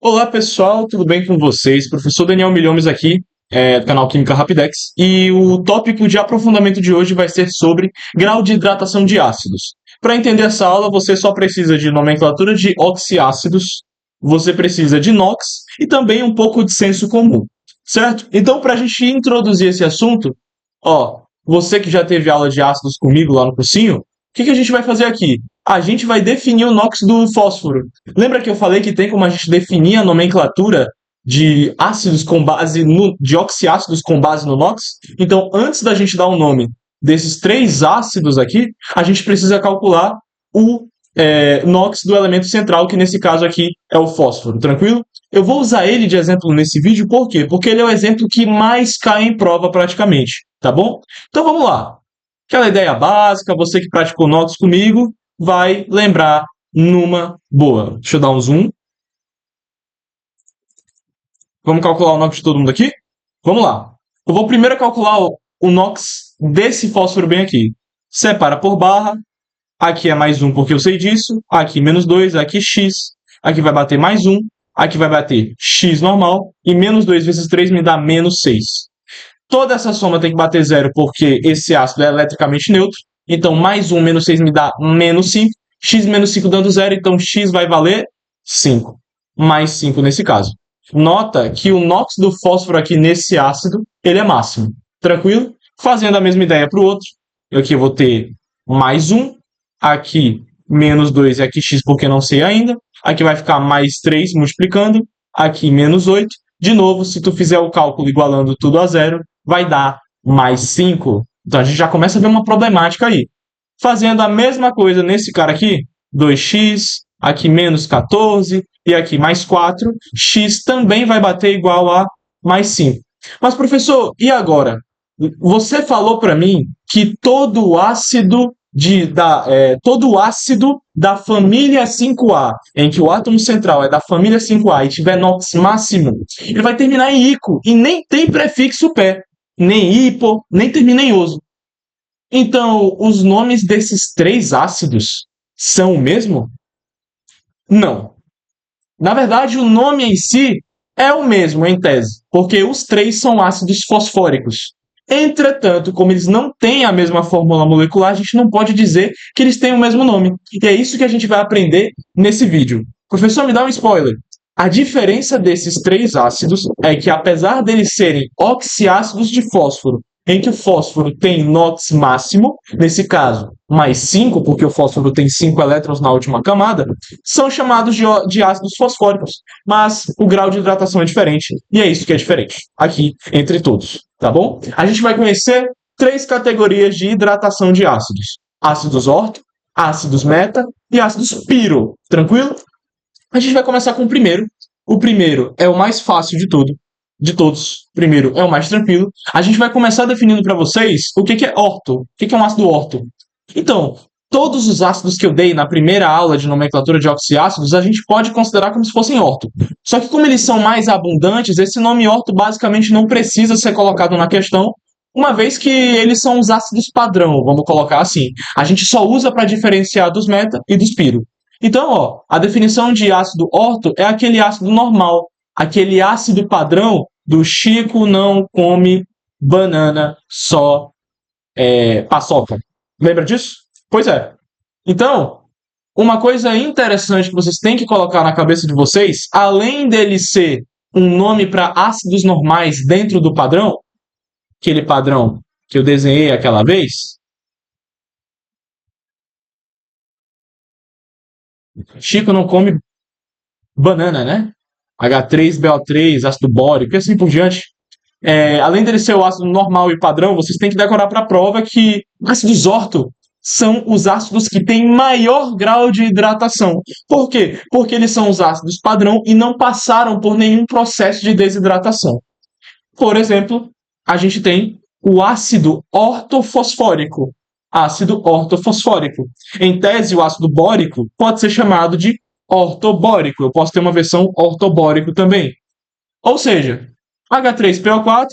Olá pessoal, tudo bem com vocês? Professor Daniel Milhomes aqui, do canal Química Rapidex, e o tópico de aprofundamento de hoje vai ser sobre grau de hidratação de ácidos. Para entender essa aula, você só precisa de nomenclatura de oxiácidos, você precisa de NOx e também um pouco de senso comum, certo? Então, para a gente introduzir esse assunto, você que já teve aula de ácidos comigo lá no cursinho, o que a gente vai fazer aqui? A gente vai definir o NOx do fósforo. Lembra que eu falei que tem como a gente definir a nomenclatura de ácidos com base de oxiácidos com base no NOx? Então, antes da gente dar o nome desses três ácidos aqui, a gente precisa calcular o NOx do elemento central, que nesse caso aqui é o fósforo, tranquilo? Eu vou usar ele de exemplo nesse vídeo, por quê? Porque ele é o exemplo que mais cai em prova praticamente, tá bom? Então vamos lá. Aquela ideia básica, você que praticou NOx comigo, vai lembrar numa boa. Deixa eu dar um zoom. Vamos calcular o NOx de todo mundo aqui? Vamos lá. Eu vou primeiro calcular o NOx desse fósforo bem aqui. Separa por barra. Aqui é mais 1 porque eu sei disso. Aqui menos 2, aqui x. Aqui vai bater mais 1. Aqui vai bater x normal. E menos 2 vezes 3 me dá menos 6. Toda essa soma tem que bater zero porque esse ácido é eletricamente neutro. Então, mais 1 menos 6 me dá menos 5. X menos 5 dando zero, então x vai valer 5. Mais 5 nesse caso. Nota que o NOx do fósforo aqui nesse ácido, ele é máximo. Tranquilo? Fazendo a mesma ideia para o outro. Eu aqui vou ter mais 1. Aqui menos 2 e aqui x porque não sei ainda. Aqui vai ficar mais 3 multiplicando. Aqui menos 8. De novo, se tu fizer o cálculo igualando tudo a zero, vai dar mais 5. Então a gente já começa a ver uma problemática aí. Fazendo a mesma coisa nesse cara aqui, 2x, aqui menos 14 e aqui mais 4, x também vai bater igual a mais 5. Mas professor, e agora? Você falou para mim que todo ácido da família 5A, em que o átomo central é da família 5A e tiver NOx máximo, ele vai terminar em ico e nem tem prefixo pé, nem hipo, nem termina em oso. Então, os nomes desses três ácidos são o mesmo? Não. Na verdade, o nome em si é o mesmo em tese, porque os três são ácidos fosfóricos. Entretanto, como eles não têm a mesma fórmula molecular, a gente não pode dizer que eles têm o mesmo nome. E é isso que a gente vai aprender nesse vídeo. Professor, me dá um spoiler. A diferença desses três ácidos é que, apesar deles serem oxiácidos de fósforo, em que o fósforo tem NOx máximo, nesse caso, mais 5, porque o fósforo tem 5 elétrons na última camada, são chamados de ácidos fosfóricos. Mas o grau de hidratação é diferente, e é isso que é diferente aqui entre todos, tá bom? A gente vai conhecer três categorias de hidratação de ácidos: ácidos orto, ácidos meta e ácidos piro, tranquilo? A gente vai começar com o primeiro. O primeiro é o mais fácil de tudo, de todos. O primeiro é o mais tranquilo. A gente vai começar definindo para vocês o que é orto. O que é um ácido orto? Então, todos os ácidos que eu dei na primeira aula de nomenclatura de oxiácidos, a gente pode considerar como se fossem orto. Só que como eles são mais abundantes, esse nome orto basicamente não precisa ser colocado na questão, uma vez que eles são os ácidos padrão, vamos colocar assim. A gente só usa para diferenciar dos meta e dos piro. Então, a definição de ácido orto é aquele ácido normal, aquele ácido padrão do Chico não come banana, só paçoca. Lembra disso? Pois é. Então, uma coisa interessante que vocês têm que colocar na cabeça de vocês, além dele ser um nome para ácidos normais dentro do padrão, aquele padrão que eu desenhei aquela vez, Chico não come banana, né? H3BO3, ácido bórico e assim por diante. Além dele ser o ácido normal e padrão, vocês têm que decorar para a prova que ácidos orto são os ácidos que têm maior grau de hidratação. Por quê? Porque eles são os ácidos padrão e não passaram por nenhum processo de desidratação. Por exemplo, a gente tem o ácido ortofosfórico. Ácido ortofosfórico. Em tese, o ácido bórico pode ser chamado de ortobórico. Eu posso ter uma versão ortobórico também. Ou seja, H3PO4,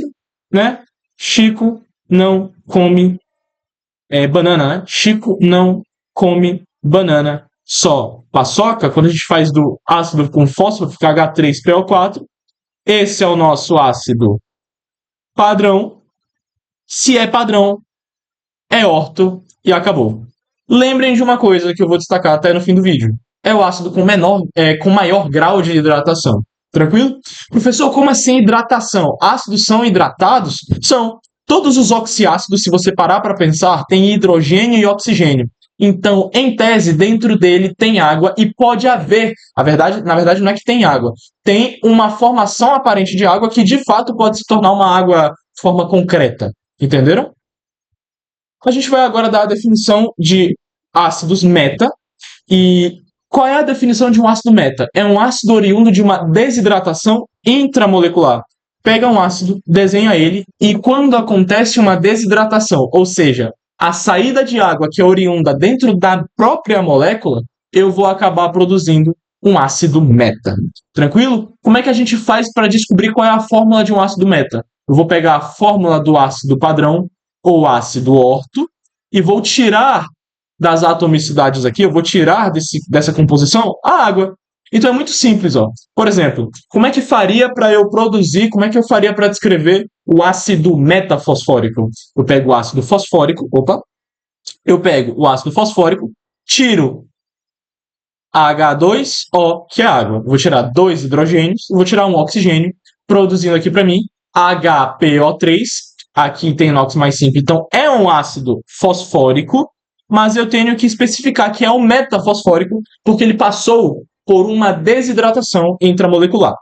né? Chico não come banana, né? Chico não come banana, só paçoca, quando a gente faz do ácido com fósforo, fica H3PO4. Esse é o nosso ácido padrão. Se é padrão, é orto e acabou. Lembrem de uma coisa que eu vou destacar até no fim do vídeo. É o ácido com maior grau de hidratação. Tranquilo? Professor, como assim hidratação? Ácidos são hidratados? São. Todos os oxiácidos, se você parar para pensar, têm hidrogênio e oxigênio. Então, em tese, dentro dele tem água e pode haver, na verdade não é que tem água, tem uma formação aparente de água que de fato pode se tornar uma água de forma concreta. Entenderam? A gente vai agora dar a definição de ácidos meta. E qual é a definição de um ácido meta? É um ácido oriundo de uma desidratação intramolecular. Pega um ácido, desenha ele, e quando acontece uma desidratação, ou seja, a saída de água que é oriunda dentro da própria molécula, eu vou acabar produzindo um ácido meta. Tranquilo? Como é que a gente faz para descobrir qual é a fórmula de um ácido meta? Eu vou pegar a fórmula do ácido padrão, ou ácido orto, e vou tirar das atomicidades aqui, eu vou tirar dessa composição a água. Então é muito simples, ó. Por exemplo, como é que faria para eu produzir, como é que eu faria para descrever o ácido metafosfórico? Eu pego o ácido fosfórico, eu pego o ácido fosfórico, tiro H2O, que é água. Eu vou tirar 2 hidrogênios, vou tirar um oxigênio, produzindo aqui para mim HPO3. Aqui tem inox mais simples, então é um ácido fosfórico, mas eu tenho que especificar que é um metafosfórico, porque ele passou por uma desidratação intramolecular.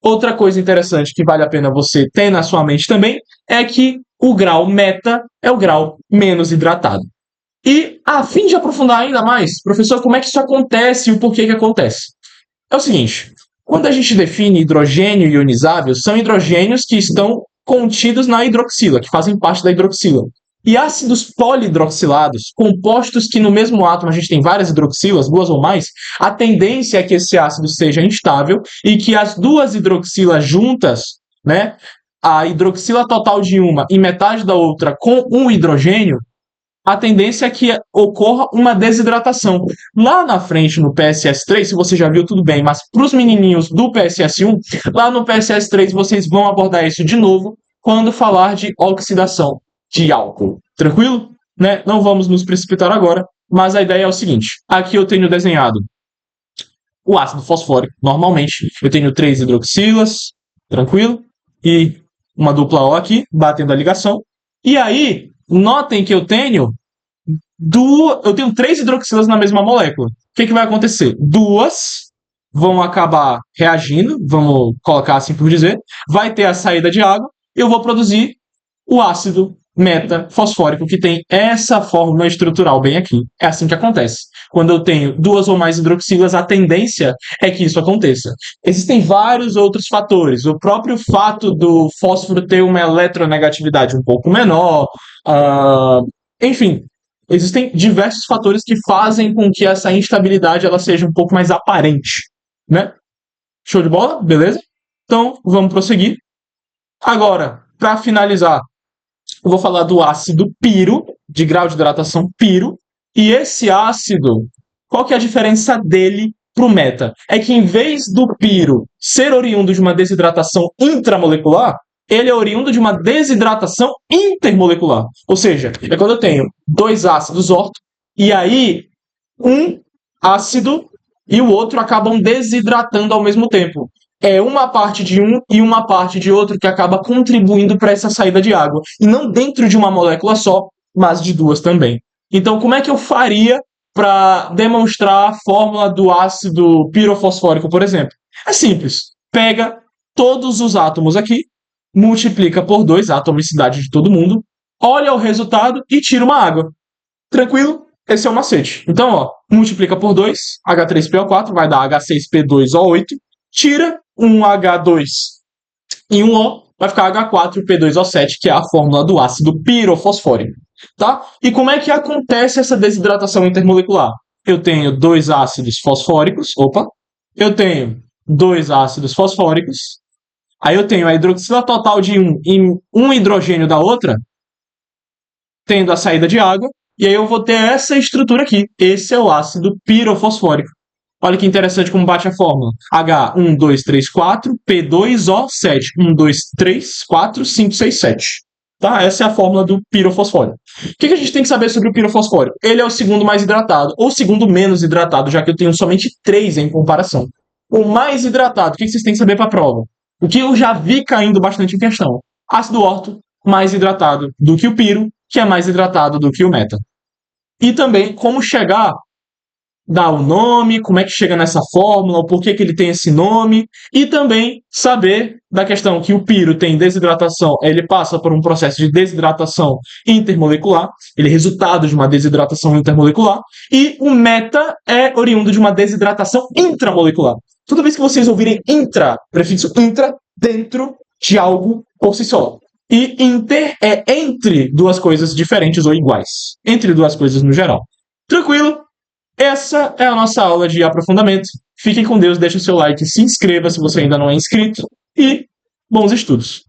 Outra coisa interessante que vale a pena você ter na sua mente também é que o grau meta é o grau menos hidratado. E, a fim de aprofundar ainda mais, professor, como é que isso acontece e o porquê que acontece? É o seguinte, quando a gente define hidrogênio ionizável, são hidrogênios que estão contidos na hidroxila, que fazem parte da hidroxila. E ácidos polihidroxilados, compostos que no mesmo átomo a gente tem várias hidroxilas, 2 ou mais, a tendência é que esse ácido seja instável e que as 2 hidroxilas juntas, né, a hidroxila total de uma e metade da outra com um hidrogênio, a tendência é que ocorra uma desidratação. Lá na frente, no PSS3, se você já viu, tudo bem, mas para os menininhos do PSS1, lá no PSS3 vocês vão abordar isso de novo quando falar de oxidação de álcool. Tranquilo? Né? Não vamos nos precipitar agora, mas a ideia é o seguinte. Aqui eu tenho desenhado o ácido fosfórico. Normalmente eu tenho 3 hidroxilas, tranquilo? E uma dupla O aqui, batendo a ligação. E aí, notem que eu tenho 3 hidroxilas na mesma molécula. O que vai acontecer? 2 vão acabar reagindo, vamos colocar assim por dizer, vai ter a saída de água, e eu vou produzir o ácido metafosfórico, que tem essa fórmula estrutural bem aqui. É assim que acontece. Quando eu tenho 2 ou mais hidroxilas, a tendência é que isso aconteça. Existem vários outros fatores. O próprio fato do fósforo ter uma eletronegatividade um pouco menor, enfim, existem diversos fatores que fazem com que essa instabilidade ela seja um pouco mais aparente, né? Show de bola? Beleza? Então, vamos prosseguir. Agora, para finalizar, eu vou falar do ácido piro, de grau de hidratação piro, e esse ácido, qual que é a diferença dele para o meta? É que em vez do piro ser oriundo de uma desidratação intramolecular, ele é oriundo de uma desidratação intermolecular. Ou seja, é quando eu tenho 2 ácidos orto, e aí um ácido e o outro acabam desidratando ao mesmo tempo. É uma parte de um e uma parte de outro que acaba contribuindo para essa saída de água. E não dentro de uma molécula só, mas de 2 também. Então, como é que eu faria para demonstrar a fórmula do ácido pirofosfórico, por exemplo? É simples. Pega todos os átomos aqui, multiplica por 2, a atomicidade de todo mundo, olha o resultado e tira uma água. Tranquilo? Esse é o macete. Então, ó, multiplica por 2, H3PO4, vai dar H6P2O8, tira um H2 e um O, vai ficar H4P2O7, que é a fórmula do ácido pirofosfórico. Tá? E como é que acontece essa desidratação intermolecular? Eu tenho 2 ácidos fosfóricos, eu tenho 2 ácidos fosfóricos, aí eu tenho a hidroxila total de um e um hidrogênio da outra, tendo a saída de água, E aí eu vou ter essa estrutura aqui. Esse é o ácido pirofosfórico. Olha que interessante como bate a fórmula. H1, 2, 3, 4, P2O7. 1, 2, 3, 4, 5, 6, 7. Tá? Essa é a fórmula do pirofosfórico. O que a gente tem que saber sobre o pirofosfórico? Ele é o segundo mais hidratado, ou segundo menos hidratado, já que eu tenho somente 3 em comparação. O mais hidratado, o que vocês têm que saber para a prova? O que eu já vi caindo bastante em questão. Ácido orto, mais hidratado do que o piro, que é mais hidratado do que o meta. E também como chegar, dar o nome, como é que chega nessa fórmula, o porquê que ele tem esse nome, e também saber da questão que o piro tem desidratação, ele passa por um processo de desidratação intermolecular, ele é resultado de uma desidratação intermolecular, e o meta é oriundo de uma desidratação intramolecular. Toda vez que vocês ouvirem intra, prefixo intra, dentro de algo por si só. E inter é entre duas coisas diferentes ou iguais. Entre duas coisas no geral. Tranquilo? Essa é a nossa aula de aprofundamento. Fiquem com Deus, deixe o seu like, se inscreva se você ainda não é inscrito e bons estudos!